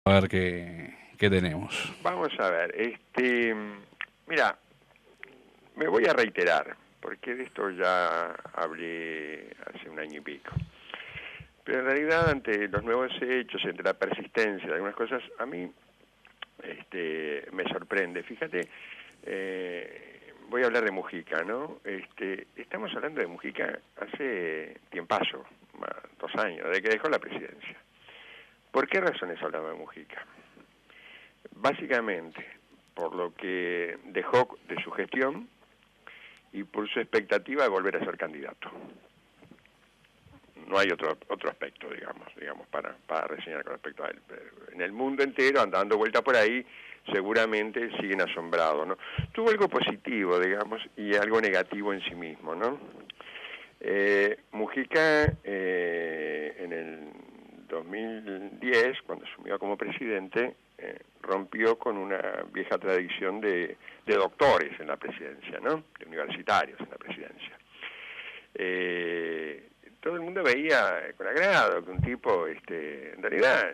A ver qué tenemos. Vamos a ver, mira, me voy a reiterar, porque de esto ya hablé hace un año y pico. Pero en realidad, ante los nuevos hechos, entre la persistencia de algunas cosas, a mí me sorprende. Fíjate, voy a hablar de Mujica, ¿no? Estamos hablando de Mujica hace tiempazo, 2 años, de que dejó la presidencia. ¿Por qué razones hablaba de Mujica? Básicamente, por lo que dejó de su gestión y por su expectativa de volver a ser candidato. No hay otro aspecto, digamos para reseñar con respecto a él. Pero en el mundo entero, andando vuelta por ahí, seguramente siguen asombrados, ¿no? Tuvo algo positivo, digamos, y algo negativo en sí mismo, ¿no? Mujica, en el 2010, cuando asumió como presidente, rompió con una vieja tradición de doctores en la presidencia, ¿no? De universitarios en la presidencia. Todo el mundo veía con agrado que un tipo, en realidad,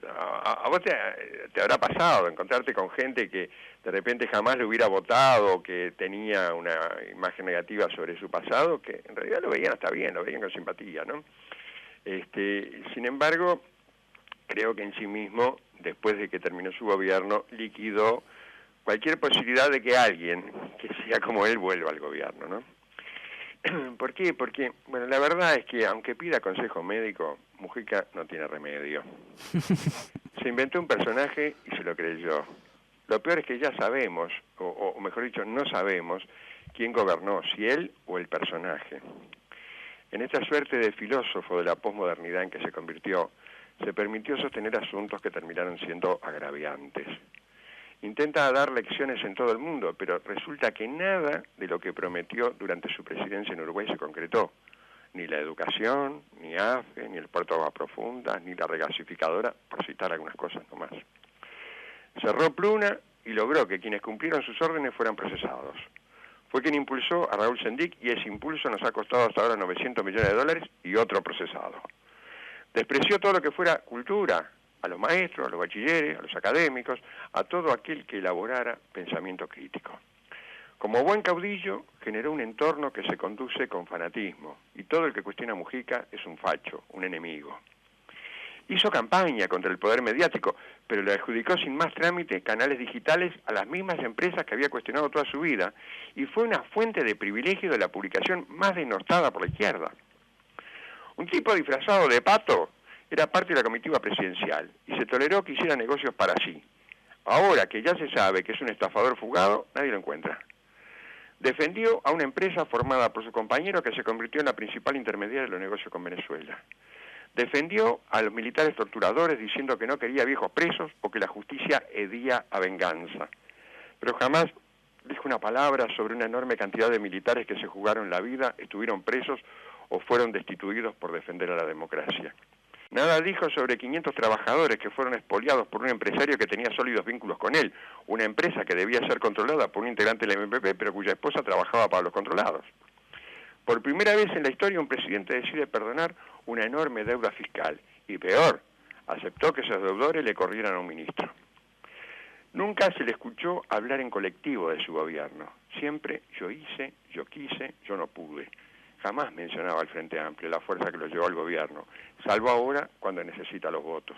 a vos te habrá pasado encontrarte con gente que de repente jamás le hubiera votado, que tenía una imagen negativa sobre su pasado, que en realidad lo veían hasta bien, lo veían con simpatía, ¿no? Sin embargo, creo que en sí mismo, después de que terminó su gobierno, liquidó cualquier posibilidad de que alguien que sea como él vuelva al gobierno, ¿no? ¿Por qué? Porque, bueno, la verdad es que aunque pida consejo médico, Mujica no tiene remedio. Se inventó un personaje y se lo creyó. Lo peor es que ya sabemos, o mejor dicho, no sabemos quién gobernó, si él o el personaje. En esta suerte de filósofo de la posmodernidad en que se convirtió, se permitió sostener asuntos que terminaron siendo agraviantes. Intenta dar lecciones en todo el mundo, pero resulta que nada de lo que prometió durante su presidencia en Uruguay se concretó. Ni la educación, ni AFE, ni el puerto de aguas profundas, ni la regasificadora, por citar algunas cosas nomás. Cerró Pluna y logró que quienes cumplieron sus órdenes fueran procesados. Fue quien impulsó a Raúl Sendic y ese impulso nos ha costado hasta ahora 900 millones de dólares y otro procesado. Despreció todo lo que fuera cultura, a los maestros, a los bachilleres, a los académicos, a todo aquel que elaborara pensamiento crítico. Como buen caudillo, generó un entorno que se conduce con fanatismo, y todo el que cuestiona a Mujica es un facho, un enemigo. Hizo campaña contra el poder mediático, pero le adjudicó sin más trámite canales digitales a las mismas empresas que había cuestionado toda su vida, y fue una fuente de privilegio de la publicación más denostada por la izquierda. Un tipo disfrazado de pato era parte de la comitiva presidencial y se toleró que hiciera negocios para sí. Ahora que ya se sabe que es un estafador fugado, nadie lo encuentra. Defendió a una empresa formada por su compañero que se convirtió en la principal intermediaria de los negocios con Venezuela. Defendió a los militares torturadores diciendo que no quería viejos presos o que la justicia hedía a venganza. Pero jamás dijo una palabra sobre una enorme cantidad de militares que se jugaron la vida, estuvieron presos o fueron destituidos por defender a la democracia. Nada dijo sobre 500 trabajadores que fueron expoliados por un empresario que tenía sólidos vínculos con él, una empresa que debía ser controlada por un integrante del MPP, pero cuya esposa trabajaba para los controlados. Por primera vez en la historia un presidente decide perdonar una enorme deuda fiscal, y peor, aceptó que esos deudores le corrieran a un ministro. Nunca se le escuchó hablar en colectivo de su gobierno. Siempre yo hice, yo quise, yo no pude. Jamás mencionaba al Frente Amplio, la fuerza que lo llevó al gobierno, salvo ahora cuando necesita los votos.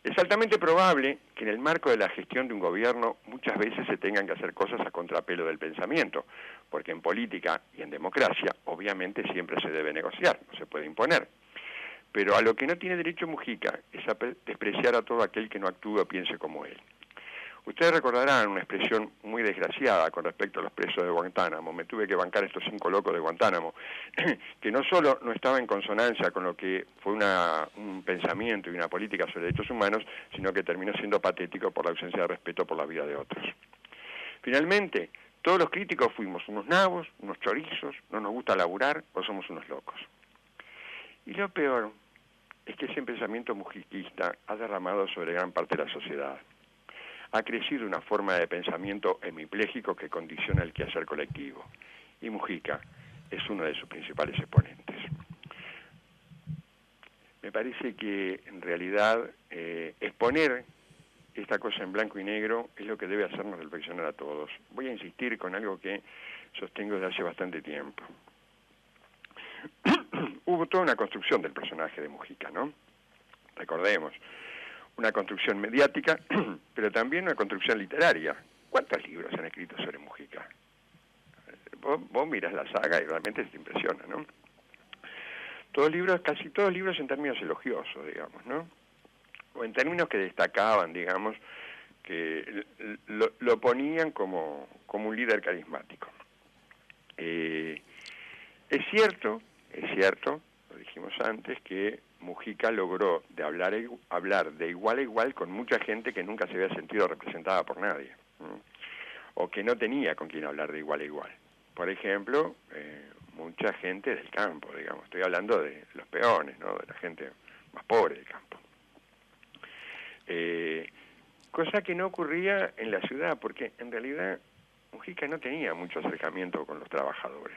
Es altamente probable que en el marco de la gestión de un gobierno muchas veces se tengan que hacer cosas a contrapelo del pensamiento, porque en política y en democracia obviamente siempre se debe negociar, no se puede imponer. Pero a lo que no tiene derecho Mujica es a despreciar a todo aquel que no actúe o piense como él. Ustedes recordarán una expresión muy desgraciada con respecto a los presos de Guantánamo. Me tuve que bancar estos 5 locos de Guantánamo, que no solo no estaba en consonancia con lo que fue un pensamiento y una política sobre derechos humanos, sino que terminó siendo patético por la ausencia de respeto por la vida de otros. Finalmente, todos los críticos fuimos unos nabos, unos chorizos, no nos gusta laburar o somos unos locos. Y lo peor es que ese pensamiento mujiquista ha derramado sobre gran parte de la sociedad. Ha crecido una forma de pensamiento hemipléjico que condiciona el quehacer colectivo. Y Mujica es uno de sus principales exponentes. Me parece que en realidad exponer esta cosa en blanco y negro es lo que debe hacernos reflexionar a todos. Voy a insistir con algo que sostengo desde hace bastante tiempo. Hubo toda una construcción del personaje de Mujica, ¿no? Recordemos, una construcción mediática, pero también una construcción literaria. ¿Cuántos libros se han escrito sobre Mujica? Vos miras la saga y realmente te impresiona, ¿no? Casi todos libros en términos elogiosos, digamos, ¿no? O en términos que destacaban, digamos, que lo ponían como un líder carismático. Es cierto, lo dijimos antes, que Mujica logró hablar de igual a igual con mucha gente que nunca se había sentido representada por nadie, ¿no? O que no tenía con quien hablar de igual a igual. Por ejemplo, mucha gente del campo, digamos, estoy hablando de los peones, ¿no? De la gente más pobre del campo. Cosa que no ocurría en la ciudad, porque en realidad Mujica no tenía mucho acercamiento con los trabajadores.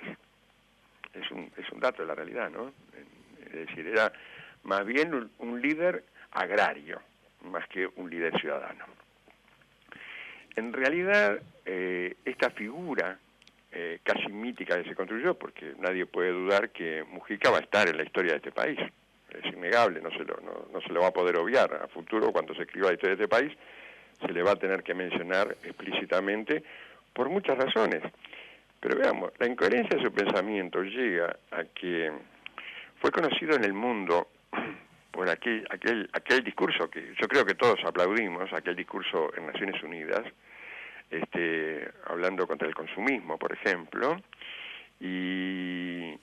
Es un dato de la realidad, ¿no? Es decir, era más bien un líder agrario, más que un líder ciudadano. En realidad, esta figura casi mítica que se construyó, porque nadie puede dudar que Mujica va a estar en la historia de este país. Es innegable, no se lo va a poder obviar. A futuro, cuando se escriba la historia de este país, se le va a tener que mencionar explícitamente por muchas razones. Pero veamos, la incoherencia de su pensamiento llega a que fue conocido en el mundo por aquel discurso que yo creo que todos aplaudimos, aquel discurso en Naciones Unidas, hablando contra el consumismo, por ejemplo, y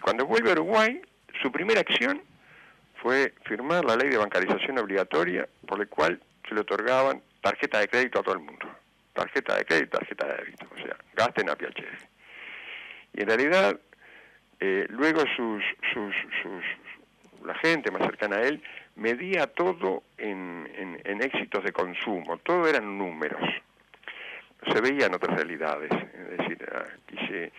cuando vuelve a Uruguay, su primera acción fue firmar la ley de bancarización obligatoria, por la cual se le otorgaban tarjeta de crédito a todo el mundo. Tarjeta de crédito, tarjeta de débito, o sea, gasten a piacere. Y en realidad, luego la gente más cercana a él medía todo en éxitos de consumo, todo eran números. Se veían otras realidades, es decir, aquí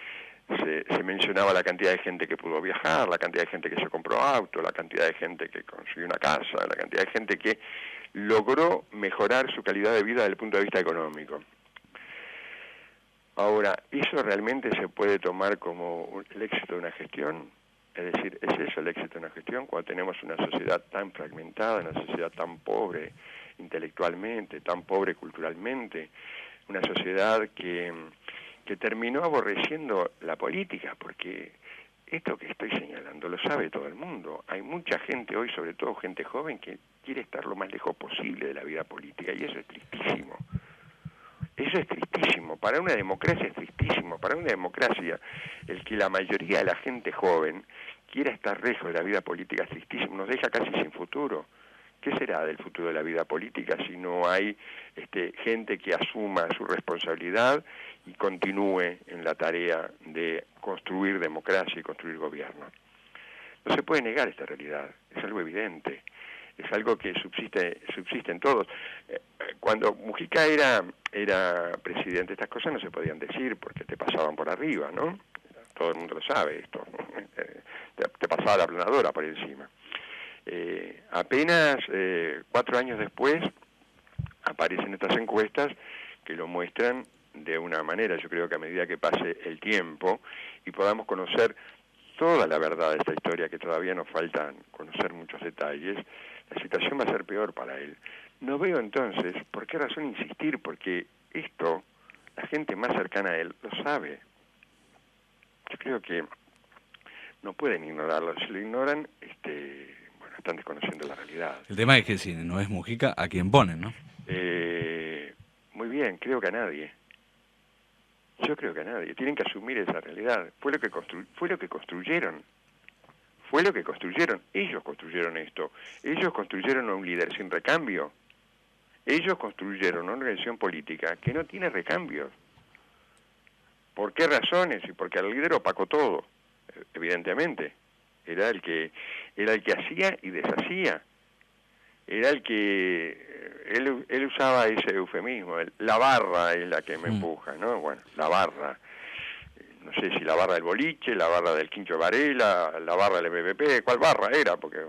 se mencionaba la cantidad de gente que pudo viajar, la cantidad de gente que se compró auto, la cantidad de gente que consiguió una casa, la cantidad de gente que logró mejorar su calidad de vida desde el punto de vista económico. Ahora, ¿eso realmente se puede tomar como el éxito de una gestión? Es decir, ¿es eso el éxito de una gestión? Cuando tenemos una sociedad tan fragmentada, una sociedad tan pobre intelectualmente, tan pobre culturalmente, una sociedad que terminó aborreciendo la política, porque esto que estoy señalando lo sabe todo el mundo. Hay mucha gente hoy, sobre todo gente joven, que quiere estar lo más lejos posible de la vida política, y eso es tristísimo. Eso es tristísimo. Para una democracia es tristísimo. Para una democracia, el que la mayoría de la gente joven quiera estar lejos de la vida política es tristísimo. Nos deja casi sin futuro. ¿Qué será del futuro de la vida política si no hay gente que asuma su responsabilidad y continúe en la tarea de construir democracia y construir gobierno? No se puede negar esta realidad, es algo evidente, es algo que subsiste en todos. Cuando Mujica era presidente, estas cosas no se podían decir porque te pasaban por arriba, ¿no? Todo el mundo lo sabe esto, te pasaba la aplanadora por encima. Apenas 4 años después aparecen estas encuestas que lo muestran de una manera. Yo creo que a medida que pase el tiempo y podamos conocer toda la verdad de esta historia, que todavía nos faltan conocer muchos detalles, la situación va a ser peor para él. No veo entonces por qué razón insistir, porque esto la gente más cercana a él lo sabe. Yo creo que no pueden ignorarlo. Si lo ignoran, están desconociendo la realidad. El tema es que si no es Mujica, ¿a quién ponen, no? Muy bien, creo que a nadie. Yo creo que a nadie. Tienen que asumir esa realidad. Fue lo que construyeron. Ellos construyeron esto. Ellos construyeron a un líder sin recambio. Ellos construyeron una organización política que no tiene recambios. ¿Por qué razones? Y porque el líder opacó todo, evidentemente. Era el que hacía y deshacía. Era el que él usaba ese eufemismo, la barra es la que me empuja, ¿no? Bueno, la barra. no sé si la barra del boliche, la barra del Quincho Varela, la barra del MPP, ¿cuál barra era? Porque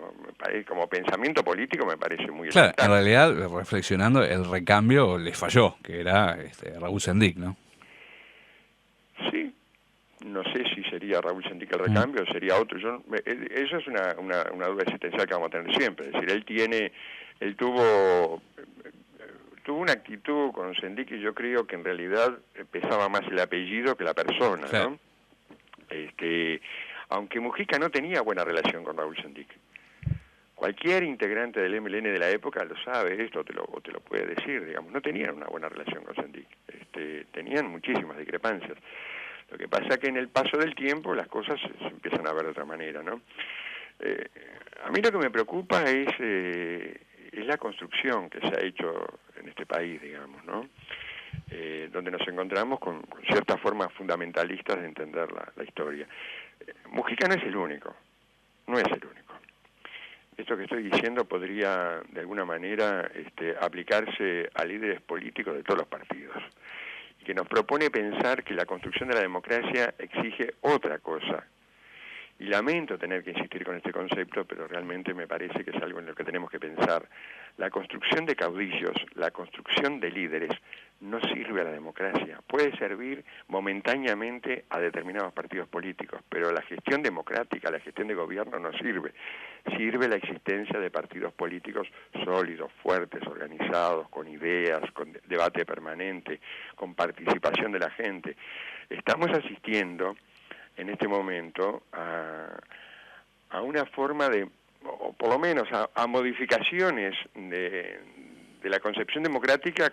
como pensamiento político me parece muy Claro, en elemental. realidad, reflexionando, el recambio les falló, que era Raúl Sendic, ¿no? Sí, no sé si sería Raúl Sendic el Mm. recambio o sería otro. Eso es una duda existencial que vamos a tener siempre. Es decir, él tuvo una actitud con Sendic y yo creo que en realidad pesaba más el apellido que la persona, Claro. ¿no? Aunque Mujica no tenía buena relación con Raúl Sendic. Cualquier integrante del MLN de la época lo sabe esto, te lo puede decir, digamos, no tenían una buena relación con Sendic, tenían muchísimas discrepancias. Lo que pasa es que en el paso del tiempo las cosas se empiezan a ver de otra manera, ¿no? A mí lo que me preocupa es la construcción que se ha hecho en este país, digamos, ¿no? Donde nos encontramos con ciertas formas fundamentalistas de entender la historia. Mujica no es el único, no es el único. Esto que estoy diciendo podría, de alguna manera, aplicarse a líderes políticos de todos los partidos, y que nos propone pensar que la construcción de la democracia exige otra cosa. Y lamento tener que insistir con este concepto, pero realmente me parece que es algo en lo que tenemos que pensar. La construcción de caudillos, la construcción de líderes, no sirve a la democracia. Puede servir momentáneamente a determinados partidos políticos, pero la gestión democrática, la gestión de gobierno no sirve. Sirve la existencia de partidos políticos sólidos, fuertes, organizados, con ideas, con debate permanente, con participación de la gente. Estamos asistiendo en este momento a una forma de, o por lo menos a modificaciones de la concepción democrática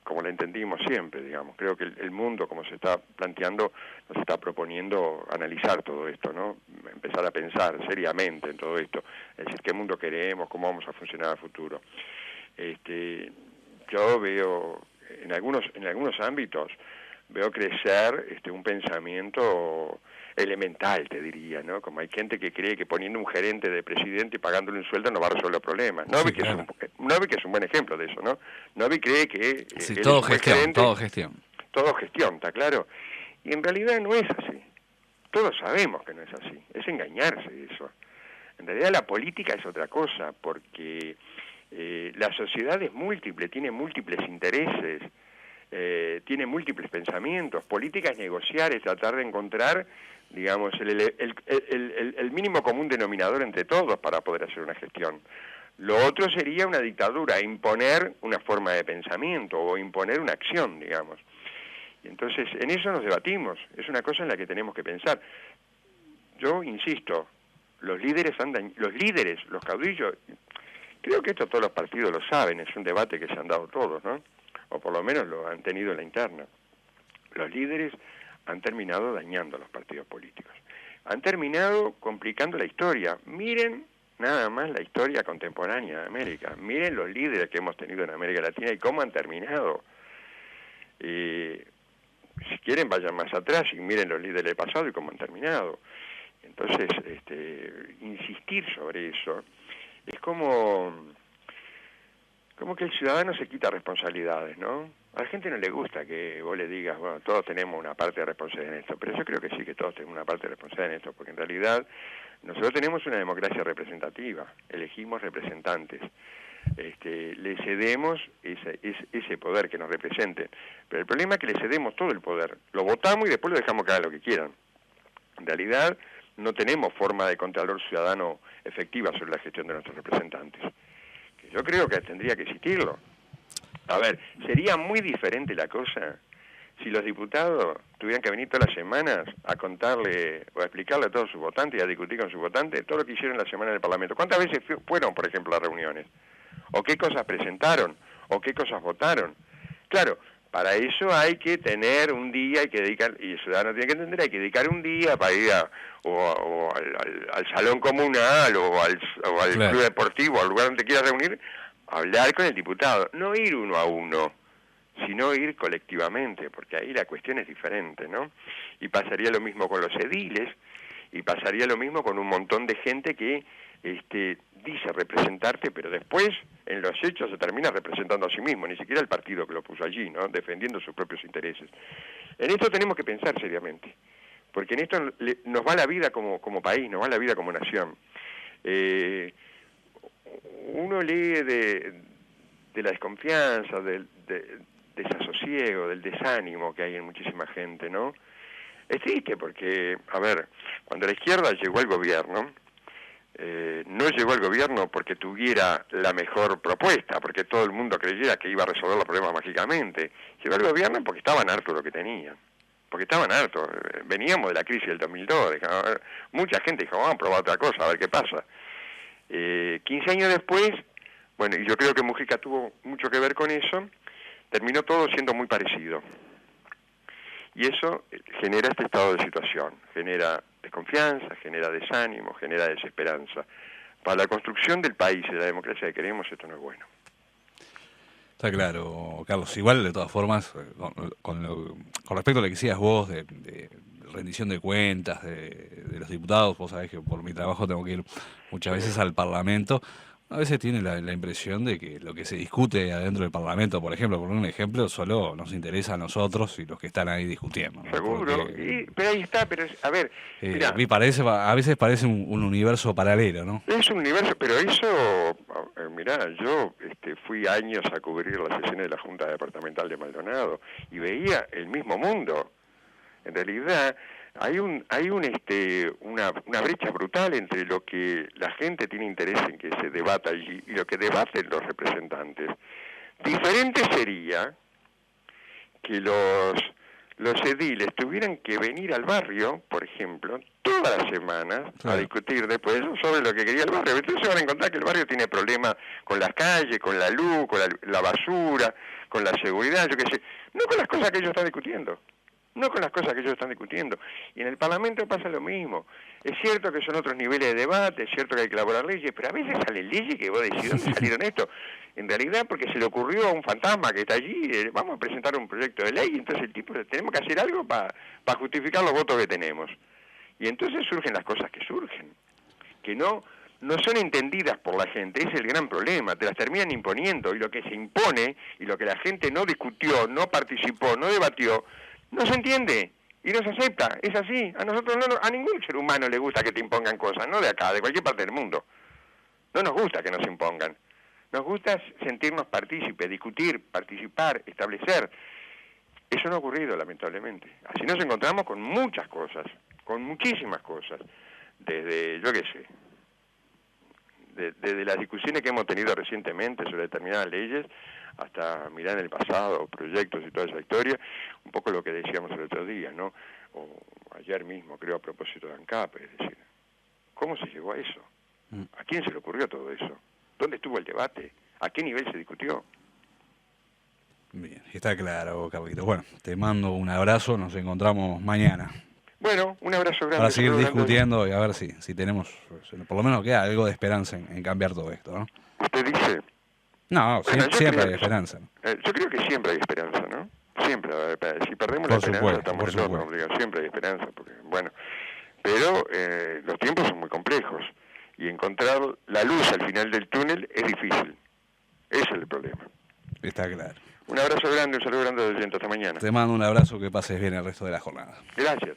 como la entendimos siempre, digamos. Creo que el mundo, como se está planteando, nos está proponiendo analizar todo esto, ¿no? Empezar a pensar seriamente en todo esto, es decir, qué mundo queremos, cómo vamos a funcionar a futuro. Yo veo, en algunos ámbitos, veo crecer un pensamiento elemental, te diría, ¿no? Como hay gente que cree que poniendo un gerente de presidente y pagándole un sueldo no va a resolver los problemas. Novi, sí, claro. Que es un buen ejemplo de eso, ¿no? Novi cree que sí, él todo es un gestión, gerente, todo gestión. Todo gestión, ¿está claro? Y en realidad no es así. Todos sabemos que no es así. Es engañarse de eso. En realidad la política es otra cosa, porque la sociedad es múltiple, tiene múltiples intereses, tiene múltiples pensamientos. Política es negociar, es tratar de encontrar, digamos, el mínimo común denominador entre todos para poder hacer una gestión. Lo otro sería una dictadura, imponer una forma de pensamiento o imponer una acción, digamos. Y entonces, en eso nos debatimos, es una cosa en la que tenemos que pensar. Yo insisto, los líderes, los caudillos, creo que esto todos los partidos lo saben, es un debate que se han dado todos, ¿no? O por lo menos lo han tenido en la interna. Los líderes han terminado dañando a los partidos políticos. Han terminado complicando la historia. Miren nada más la historia contemporánea de América. Miren los líderes que hemos tenido en América Latina y cómo han terminado. Si quieren, vayan más atrás y miren los líderes del pasado y cómo han terminado. Entonces, insistir sobre eso es como que el ciudadano se quita responsabilidades, ¿no? A la gente no le gusta que vos le digas, bueno, todos tenemos una parte de responsabilidad en esto, pero yo creo que sí que todos tenemos una parte de responsabilidad en esto, porque en realidad nosotros tenemos una democracia representativa, elegimos representantes, le cedemos ese poder que nos representen, pero el problema es que le cedemos todo el poder, lo votamos y después lo dejamos que hagan lo que quieran. En realidad no tenemos forma de contralor ciudadano efectiva sobre la gestión de nuestros representantes. Yo creo que tendría que existirlo. A ver, sería muy diferente la cosa si los diputados tuvieran que venir todas las semanas a contarle o a explicarle a todos sus votantes y a discutir con sus votantes todo lo que hicieron la semana en el Parlamento. ¿Cuántas veces fueron, por ejemplo, a reuniones? ¿O qué cosas presentaron? ¿O qué cosas votaron? Claro, para eso hay que tener un día, hay que dedicar, y el ciudadano tiene que entender, hay que dedicar un día para ir al salón comunal o al claro, club deportivo, al lugar donde quiera reunir, a hablar con el diputado. No ir uno a uno, sino ir colectivamente, porque ahí la cuestión es diferente, ¿no? Y pasaría lo mismo con los ediles, y pasaría lo mismo con un montón de gente que dice representarte, pero después en los hechos se termina representando a sí mismo, ni siquiera el partido que lo puso allí, ¿no? Defendiendo sus propios intereses. En esto tenemos que pensar seriamente, porque en esto nos va la vida como país, nos va la vida como nación. Uno lee de la desconfianza, del desasosiego, del desánimo que hay en muchísima gente, ¿no? Es triste porque, a ver, cuando la izquierda llegó al gobierno, no llegó al gobierno porque tuviera la mejor propuesta, porque todo el mundo creyera que iba a resolver los problemas mágicamente. Llegó al gobierno porque estaban hartos de lo que tenían, porque estaban hartos. Veníamos de la crisis del 2002, mucha gente dijo, vamos a probar otra cosa, a ver qué pasa. 15 años después, bueno, y yo creo que Mujica tuvo mucho que ver con eso, terminó todo siendo muy parecido. Y eso genera este estado de situación, genera desconfianza, genera desánimo, genera desesperanza. Para la construcción del país y de la democracia que queremos, esto no es bueno. Está claro, Carlos. Igual, de todas formas, con respecto a lo que decías vos de rendición de cuentas de los diputados, vos sabés que por mi trabajo tengo que ir muchas veces al Parlamento. A veces tiene la impresión de que lo que se discute adentro del Parlamento, por ejemplo, por un ejemplo, solo nos interesa a nosotros y los que están ahí discutiendo, ¿no? Seguro, Porque, pero ahí está, pero a ver, mirá, a veces parece un universo paralelo, ¿no? es un universo, pero eso, mirá, yo fui años a cubrir las sesiones de la Junta Departamental de Maldonado y veía el mismo mundo. En realidad hay una brecha brutal entre lo que la gente tiene interés en que se debata allí y lo que debaten los representantes. Diferente sería que los ediles tuvieran que venir al barrio, por ejemplo, todas las semanas a discutir después sobre lo que quería el barrio. Entonces se van a encontrar que el barrio tiene problemas con las calles, con la luz, con la basura, con la seguridad, yo qué sé, no con las cosas que ellos están discutiendo. No con las cosas que ellos están discutiendo. Y en el Parlamento pasa lo mismo. Es cierto que son otros niveles de debate, es cierto que hay que elaborar leyes, pero a veces salen leyes que vos decís, ¿dónde salieron esto? En realidad porque se le ocurrió a un fantasma que está allí, vamos a presentar un proyecto de ley, entonces el tipo, tenemos que hacer algo para justificar los votos que tenemos. Y entonces surgen las cosas que surgen, que no son entendidas por la gente, ese es el gran problema, te las terminan imponiendo, y lo que se impone, y lo que la gente no discutió, no participó, no debatió, no se entiende y no se acepta, es así. A nosotros a ningún ser humano le gusta que te impongan cosas, no de acá, de cualquier parte del mundo. No nos gusta que nos impongan. Nos gusta sentirnos partícipes, discutir, participar, establecer. Eso no ha ocurrido, lamentablemente. Así nos encontramos con muchas cosas, con muchísimas cosas, desde, yo qué sé, desde las discusiones que hemos tenido recientemente sobre determinadas leyes, hasta mirar en el pasado, proyectos y toda esa historia, un poco lo que decíamos el otro día, ¿no? O ayer mismo, creo, a propósito de ANCAP, es decir, ¿cómo se llegó a eso? ¿A quién se le ocurrió todo eso? ¿Dónde estuvo el debate? ¿A qué nivel se discutió? Bien, está claro, Carlitos. Bueno, te mando un abrazo, nos encontramos mañana. Bueno, un abrazo grande. Para seguir discutiendo y a ver si tenemos, por lo menos queda algo de esperanza en cambiar todo esto, ¿no? ¿Usted dice? No, bueno, siempre hay esperanza. Yo creo que siempre hay esperanza, ¿no? Siempre. Si perdemos la esperanza, estamos en otra obligación. Siempre hay esperanza, porque, bueno. Pero los tiempos son muy complejos. Y encontrar la luz al final del túnel es difícil. Ese es el problema. Está claro. Un abrazo grande, un saludo grande de oyente. Hasta mañana. Te mando un abrazo, que pases bien el resto de la jornada. Gracias.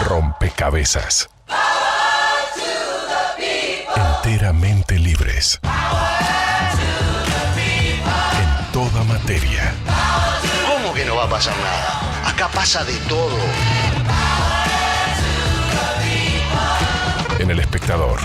Rompecabezas. Enteramente libres. En toda materia. ¿Cómo que no va a pasar nada? Acá pasa de todo. En El Espectador.